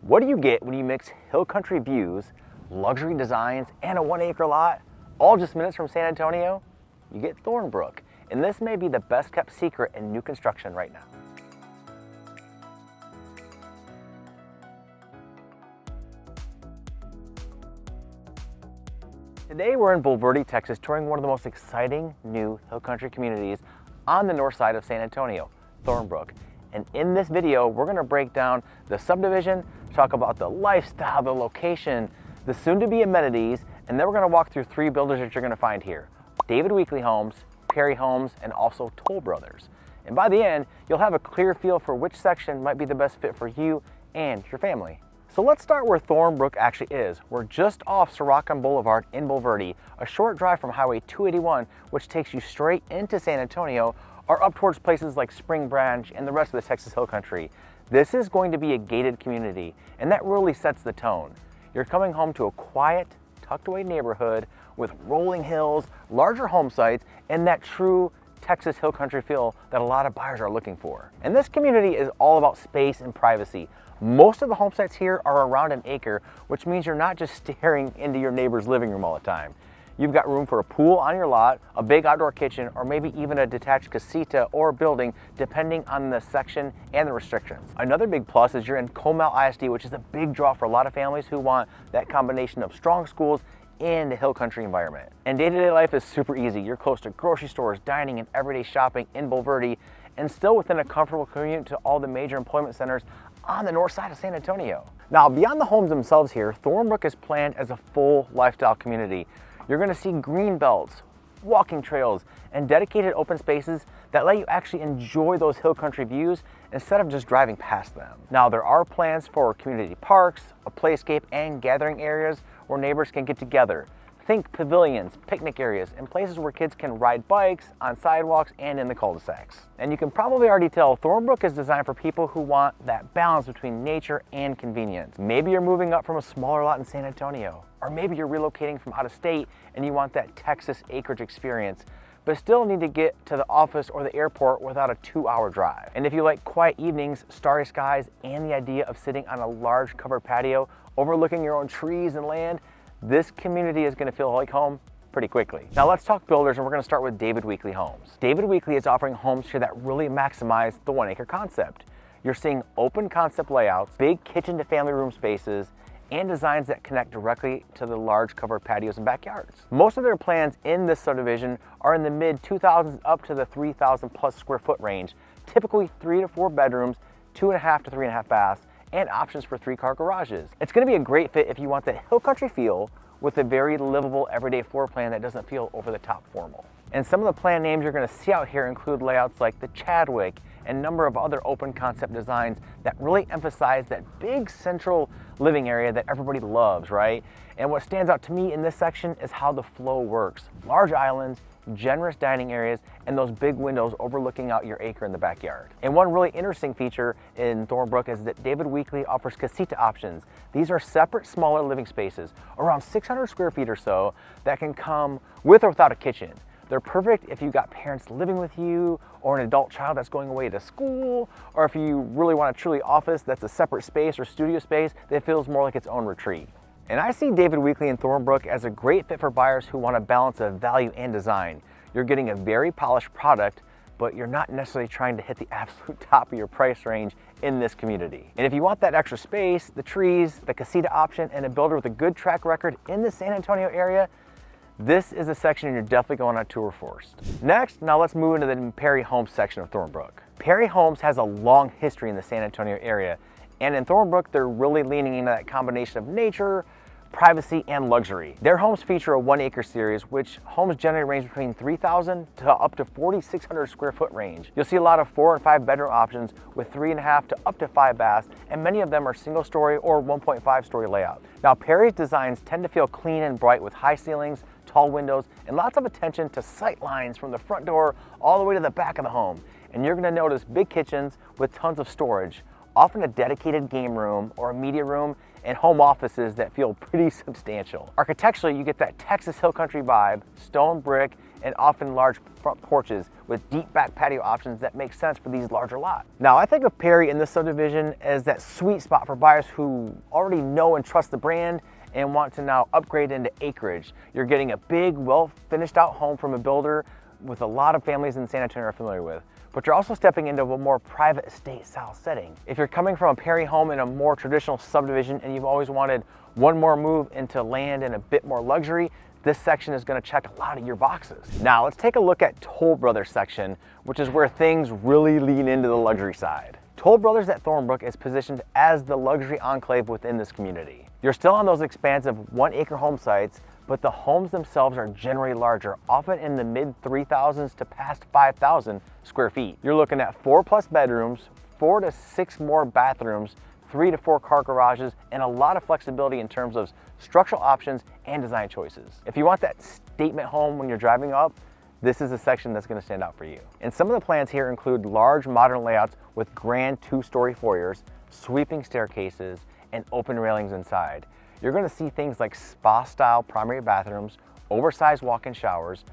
What do you get when you mix hill country views, luxury designs, and a 1-acre lot, all just minutes from San Antonio? You get Thornebrook, and this may be the best kept secret in new construction right now. Today we're in Bulverde, Texas, touring one of the most exciting new hill country communities on the north side of San Antonio, Thornebrook. And in this video, we're gonna break down the subdivision, talk about the lifestyle, the location, the soon-to-be amenities, and then we're gonna walk through 3 builders that you're gonna find here: David Weekley Homes, Perry Homes, and also Toll Brothers. And by the end, you'll have a clear feel for which section might be the best fit for you and your family. So let's start where Thornebrook actually is. We're just off Sirocco Boulevard in Bulverde, a short drive from Highway 281, which takes you straight into San Antonio, or up towards places like Spring Branch and the rest of the Texas Hill Country. This is going to be a gated community, and that really sets the tone. You're coming home to a quiet, tucked away neighborhood with rolling hills, larger home sites, and that true Texas Hill Country feel that a lot of buyers are looking for. And this community is all about space and privacy. Most of the home sites here are around an acre, which means you're not just staring into your neighbor's living room all the time. You've got room for a pool on your lot, a big outdoor kitchen, or maybe even a detached casita or building, depending on the section and the restrictions. Another big plus is you're in Comal ISD, which is a big draw for a lot of families who want that combination of strong schools and a hill country environment. And day-to-day life is super easy. You're close to grocery stores, dining, and everyday shopping in Bulverde, and still within a comfortable commute to all the major employment centers on the north side of San Antonio. Now, beyond the homes themselves here, Thornebrook is planned as a full lifestyle community. You're gonna see green belts, walking trails, and dedicated open spaces that let you actually enjoy those hill country views instead of just driving past them. Now, there are plans for community parks, a playscape, and gathering areas where neighbors can get together. Think pavilions, picnic areas, and places where kids can ride bikes, on sidewalks, and in the cul-de-sacs. And you can probably already tell Thornebrook is designed for people who want that balance between nature and convenience. Maybe you're moving up from a smaller lot in San Antonio, or maybe you're relocating from out of state and you want that Texas acreage experience, but still need to get to the office or the airport without a 2-hour drive. And if you like quiet evenings, starry skies, and the idea of sitting on a large covered patio overlooking your own trees and land, this community is going to feel like home pretty quickly. Now let's talk builders, and we're going to start with David Weekley Homes. David Weekley is offering homes here that really maximize the 1-acre concept. You're seeing open concept layouts, big kitchen to family room spaces, and designs that connect directly to the large covered patios and backyards. Most of their plans in this subdivision are in the mid 2,000s up to the 3,000 plus square foot range, typically 3 to 4 bedrooms, 2.5 to 3.5 baths, and options for 3-car garages. It's gonna be a great fit if you want that hill country feel with a very livable everyday floor plan that doesn't feel over the top formal. And some of the plan names you're gonna see out here include layouts like the Chadwick and a number of other open concept designs that really emphasize that big central living area that everybody loves, right? And what stands out to me in this section is how the flow works. Large islands, generous dining areas, and those big windows overlooking out your acre in the backyard. And one really interesting feature in Thornebrook is that David Weekley offers casita options. These are separate, smaller living spaces, around 600 square feet or so, that can come with or without a kitchen. They're perfect if you've got parents living with you, or an adult child that's going away to school, or if you really want a truly office that's a separate space or studio space that feels more like its own retreat. And I see David Weekley and Thornebrook as a great fit for buyers who want a balance of value and design. You're getting a very polished product, but you're not necessarily trying to hit the absolute top of your price range in this community. And if you want that extra space, the trees, the casita option, and a builder with a good track record in the San Antonio area, this is a section you're definitely going on tour first. Next, now let's move into the Perry Homes section of Thornebrook. Perry Homes has a long history in the San Antonio area, and in Thornebrook, they're really leaning into that combination of nature, privacy, and luxury. Their homes feature a 1-acre series, which homes generally range between 3,000 to up to 4,600 square foot range. You'll see a lot of 4 and 5 bedroom options with 3.5 to up to 5 baths, and many of them are single story or 1.5 story layout. Now, Perry's designs tend to feel clean and bright with high ceilings, tall windows, and lots of attention to sight lines from the front door all the way to the back of the home. And you're gonna notice big kitchens with tons of storage, often a dedicated game room or a media room, and home offices that feel pretty substantial. Architecturally, you get that Texas Hill Country vibe, stone brick, and often large front porches with deep back patio options that make sense for these larger lots. Now, I think of Perry in this subdivision as that sweet spot for buyers who already know and trust the brand and want to now upgrade into acreage. You're getting a big, well finished out home from a builder with a lot of families in San Antonio are familiar with. But you're also stepping into a more private estate style setting. If you're coming from a Perry home in a more traditional subdivision and you've always wanted one more move into land and a bit more luxury, this section is going to check a lot of your boxes. Now let's take a look at Toll Brothers section, which is where things really lean into the luxury side. Toll Brothers at Thornebrook is positioned as the luxury enclave within this community. You're still on those expansive 1-acre home sites, but the homes themselves are generally larger, often in the mid 3,000s to past 5,000 square feet. You're looking at 4+ bedrooms, 4 to 6 more bathrooms, 3 to 4 car garages, and a lot of flexibility in terms of structural options and design choices. If you want that statement home when you're driving up, this is a section that's going to stand out for you. And some of the plans here include large modern layouts with grand 2-story foyers, sweeping staircases, and open railings inside. You're going to see things like spa-style primary bathrooms, oversized walk-in showers,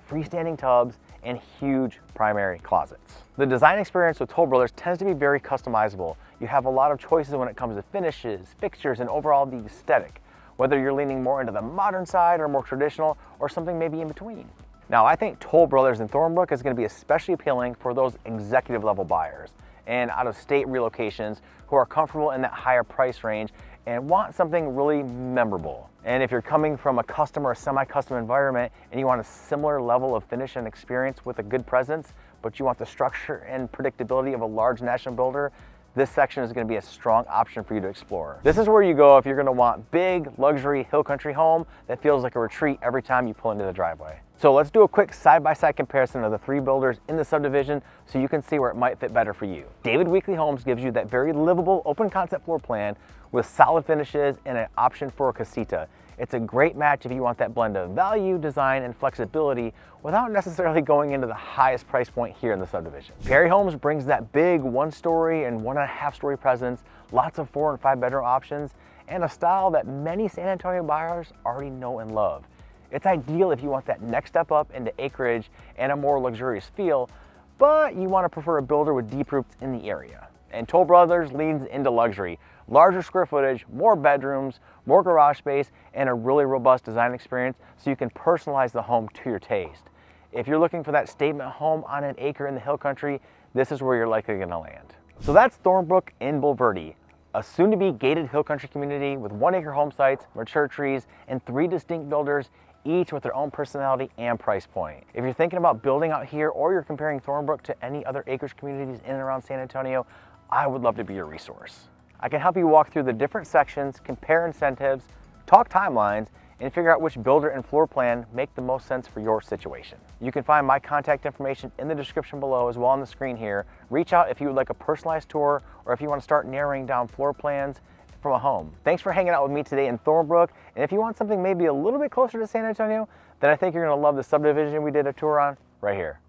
freestanding tubs, and huge primary closets. The design experience with Toll Brothers tends to be very customizable. You have a lot of choices when it comes to finishes, fixtures, and overall the aesthetic, whether you're leaning more into the modern side or more traditional, or something maybe in between. Now, I think Toll Brothers in Thornebrook is going to be especially appealing for those executive level buyers and out-of-state relocations who are comfortable in that higher price range and want something really memorable. And if you're coming from a custom or a semi-custom environment and you want a similar level of finish and experience with a good presence, but you want the structure and predictability of a large national builder, this section is going to be a strong option for you to explore. This is where you go if you're going to want big, luxury hill country home that feels like a retreat every time you pull into the driveway. So let's do a quick side-by-side comparison of the 3 builders in the subdivision so you can see where it might fit better for you. David Weekley Homes gives you that very livable open concept floor plan with solid finishes and an option for a casita. It's a great match if you want that blend of value, design, and flexibility without necessarily going into the highest price point here in the subdivision. Perry Homes brings that big 1-story and 1.5-story presence, lots of 4 and 5 bedroom options, and a style that many San Antonio buyers already know and love. It's ideal if you want that next step up into acreage and a more luxurious feel, but you want to prefer a builder with deep roots in the area. And Toll Brothers leans into luxury, larger square footage, more bedrooms, more garage space, and a really robust design experience so you can personalize the home to your taste. If you're looking for that statement home on an acre in the hill country, this is where you're likely going to land. So that's Thornebrook in Bulverde, a soon-to-be gated hill country community with 1-acre home sites, mature trees, and 3 distinct builders, each with their own personality and price point. If you're thinking about building out here or you're comparing Thornebrook to any other acreage communities in and around San Antonio, I would love to be your resource. I can help you walk through the different sections, compare incentives, talk timelines, and figure out which builder and floor plan make the most sense for your situation. You can find my contact information in the description below as well on the screen here. Reach out if you would like a personalized tour or if you want to start narrowing down floor plans from a home. Thanks for hanging out with me today in Thornebrook, and if you want something maybe a little bit closer to San Antonio, then I think you're going to love the subdivision we did a tour on right here.